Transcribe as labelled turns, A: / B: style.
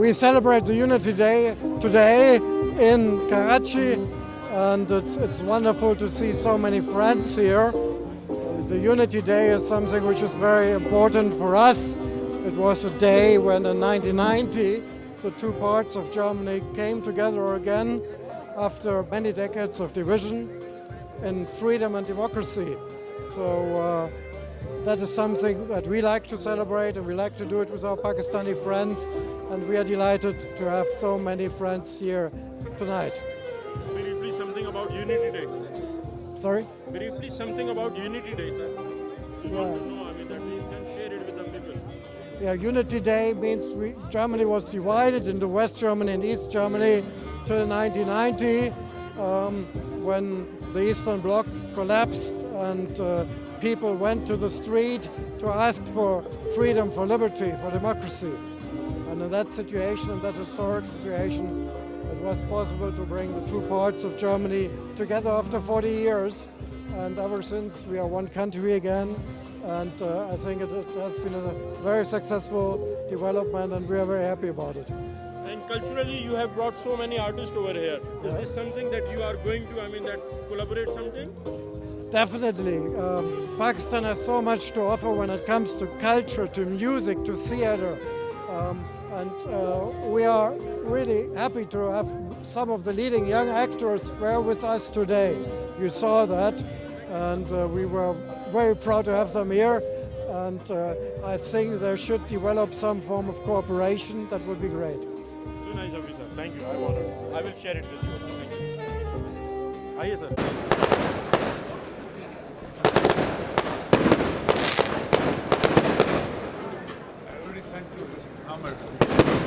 A: We celebrate the Unity Day today in Karachi, and it's wonderful to see so many friends here. The Unity Day is something which is very important for us. It was a day when in 1990 the two parts of Germany came together again after many decades of division in freedom and democracy. So that is something that we like to celebrate, and we like to do it with our Pakistani friends, and we are delighted to have so many friends here tonight.
B: Briefly something about Unity Day.
A: Sorry?
B: Briefly something about Unity Day, sir. You want to know, that we can share it with the people.
A: Yeah, Unity Day means Germany was divided into West Germany and East Germany till 1990, when the Eastern Bloc collapsed and people went to the street to ask for freedom, for liberty, for democracy. And in that situation, in that historic situation, it was possible to bring the two parts of Germany together after 40 years. And ever since, we are one country again. And I think it has been a very successful development, and we are very happy about it.
B: And culturally, you have brought so many artists over here. Is this something that you are going to, that collaborate something?
A: Definitely. Pakistan has so much to offer when it comes to culture, to music, to theater. And we are really happy to have some of the leading young actors were with us today. You saw that, and we were very proud to have them here. And I think they should develop some form of cooperation. That would be great.
B: So nice of you, sir. Thank you. I will share it with you. Thank you. Aye, sir.
C: I already sent to Amr.